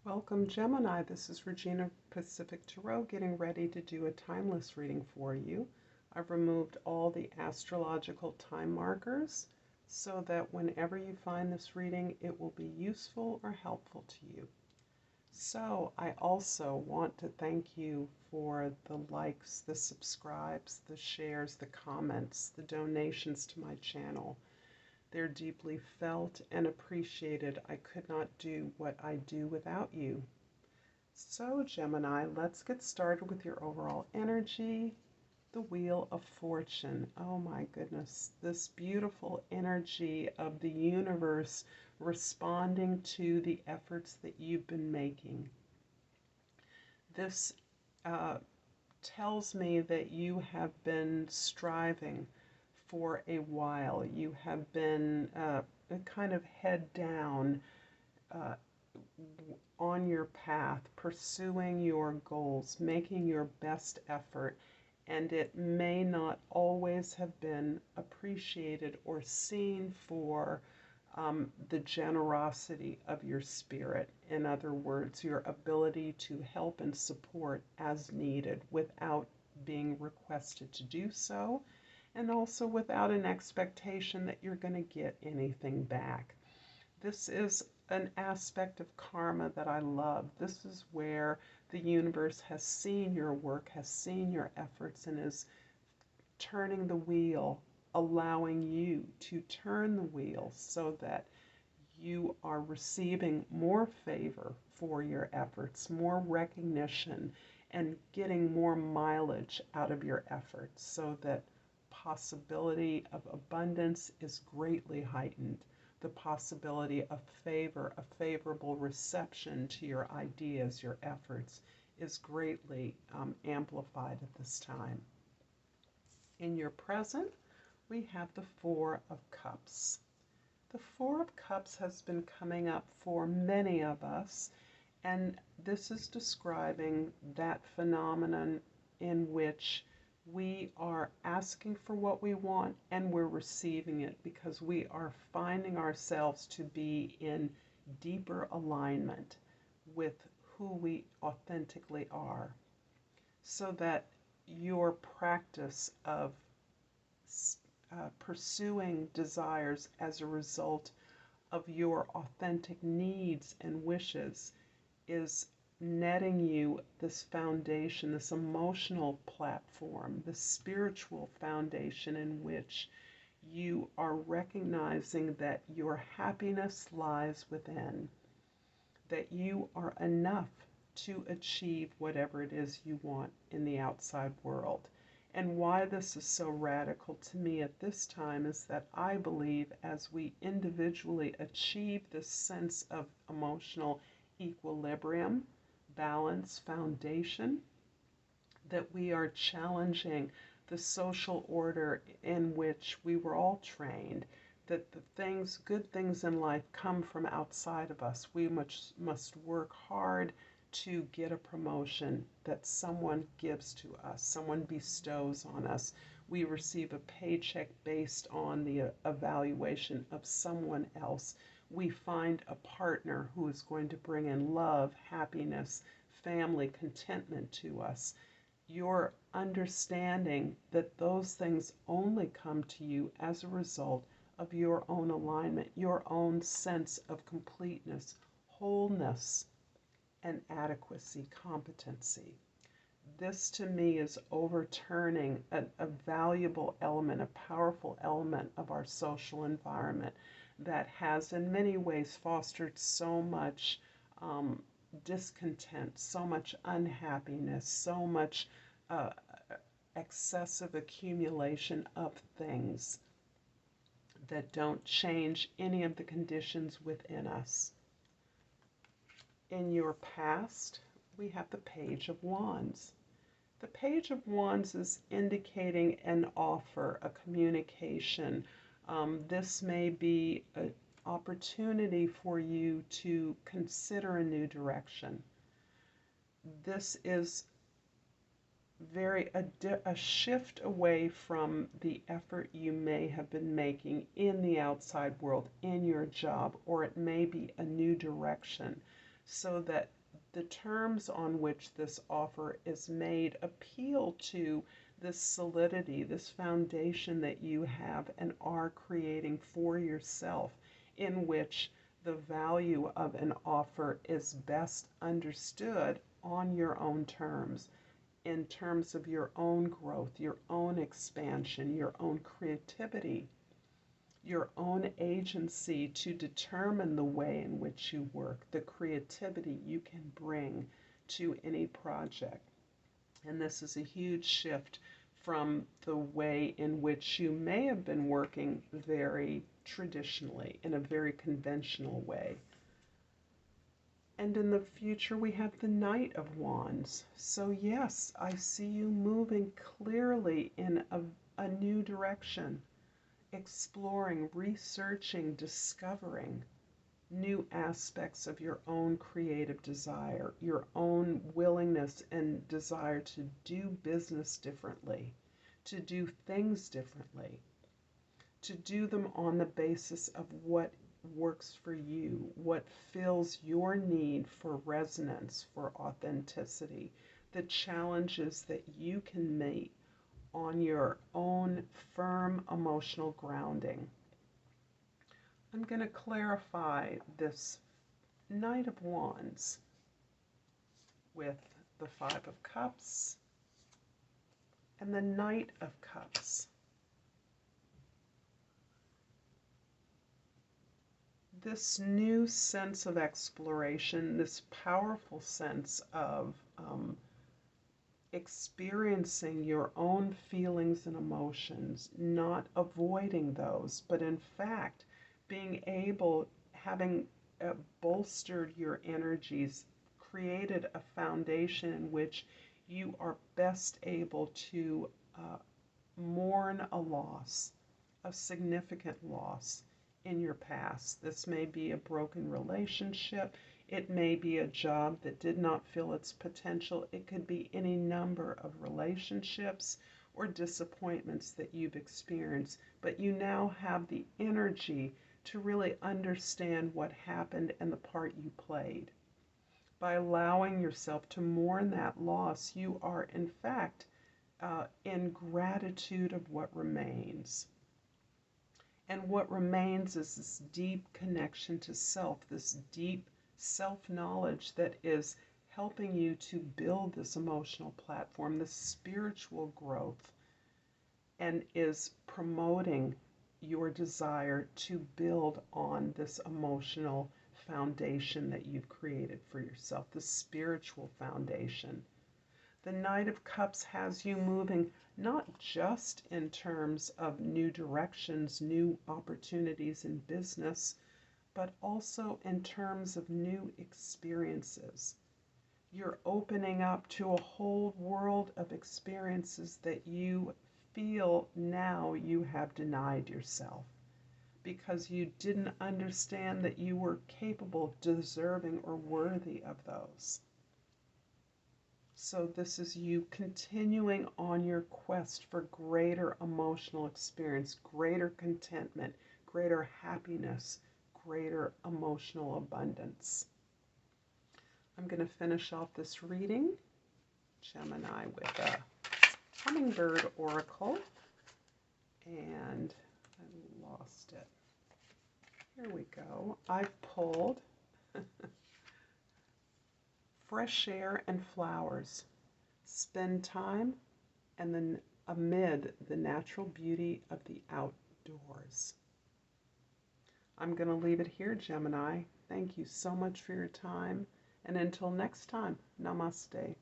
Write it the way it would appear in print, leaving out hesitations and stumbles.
Welcome, Gemini. This is Regina Pacific Tarot getting ready to do a timeless reading for you. I've removed all the astrological time markers so that whenever you find this reading, it will be useful or helpful to you. So I also want to thank you for the likes, the subscribes, the shares, the comments, the donations to my channel. They're deeply felt and appreciated. I could not do what I do without you. So, Gemini, let's get started with your overall energy. The Wheel of Fortune. Oh my goodness. This beautiful energy of the universe responding to the efforts that you've been making. This tells me that you have been striving for a while. You have been kind of head down on your path, pursuing your goals, making your best effort, and it may not always have been appreciated or seen for the generosity of your spirit. In other words, your ability to help and support as needed without being requested to do so, and also without an expectation that you're going to get anything back. This is an aspect of karma that I love. This is where the universe has seen your work, has seen your efforts, and is turning the wheel, allowing you to turn the wheel so that you are receiving more favor for your efforts, more recognition, and getting more mileage out of your efforts so that possibility of abundance is greatly heightened. The possibility of favor, a favorable reception to your ideas, your efforts, is greatly amplified at this time. In your present, we have the Four of Cups. The Four of Cups has been coming up for many of us, and this is describing that phenomenon in which we are asking for what we want and we're receiving it because we are finding ourselves to be in deeper alignment with who we authentically are. So that your practice of pursuing desires as a result of your authentic needs and wishes is netting you this foundation, this emotional platform, this spiritual foundation in which you are recognizing that your happiness lies within, that you are enough to achieve whatever it is you want in the outside world. And why this is so radical to me at this time is that I believe as we individually achieve this sense of emotional equilibrium, balance, foundation, that we are challenging the social order in which we were all trained, that the things, good things in life come from outside of us. We must work hard to get a promotion that someone gives to us, someone bestows on us. We receive a paycheck based on the evaluation of someone else. We find a partner who is going to bring in love, happiness, family, contentment to us. Your understanding that those things only come to you as a result of your own alignment, your own sense of completeness, wholeness, and adequacy, competency. This to me is overturning a valuable element, a powerful element of our social environment that has in many ways fostered so much discontent, so much unhappiness, so much excessive accumulation of things that don't change any of the conditions within us. In your past, we have the Page of Wands. The Page of Wands is indicating an offer, a communication. This may be an opportunity for you to consider a new direction. This is a shift away from the effort you may have been making in the outside world, in your job, or it may be a new direction so that the terms on which this offer is made appeal to this solidity, this foundation that you have and are creating for yourself, in which the value of an offer is best understood on your own terms, in terms of your own growth, your own expansion, your own creativity, your own agency to determine the way in which you work, the creativity you can bring to any project. And this is a huge shift from the way in which you may have been working very traditionally, in a very conventional way. And in the future, we have the Knight of Wands. So yes, I see you moving clearly in a new direction, exploring, researching, discovering new aspects of your own creative desire, your own willingness and desire to do business differently, to do things differently, to do them on the basis of what works for you, what fills your need for resonance, for authenticity, the challenges that you can meet on your own firm emotional grounding. I'm going to clarify this Knight of Wands with the Five of Cups and the Knight of Cups. This new sense of exploration, this powerful sense of experiencing your own feelings and emotions, not avoiding those, but in fact being able, having bolstered your energies, created a foundation in which you are best able to mourn a loss, a significant loss in your past. This may be a broken relationship. It may be a job that did not fill its potential. It could be any number of relationships or disappointments that you've experienced, but you now have the energy to really understand what happened and the part you played. By allowing yourself to mourn that loss, you are in fact in gratitude of what remains. And what remains is this deep connection to self, this deep self-knowledge that is helping you to build this emotional platform, this spiritual growth, and is promoting your desire to build on this emotional foundation that you've created for yourself, the spiritual foundation. The Knight of Cups has you moving not just in terms of new directions, new opportunities in business, but also in terms of new experiences. You're opening up to a whole world of experiences that you feel now you have denied yourself because you didn't understand that you were capable, deserving, or worthy of those. So this is you continuing on your quest for greater emotional experience, greater contentment, greater happiness, greater emotional abundance. I'm going to finish off this reading, Gemini, with a hummingbird oracle, and I lost it. Here we go. I've pulled fresh air and flowers. Spend time and then amid the natural beauty of the outdoors. I'm going to leave it here, Gemini. Thank you so much for your time. And until next time, namaste.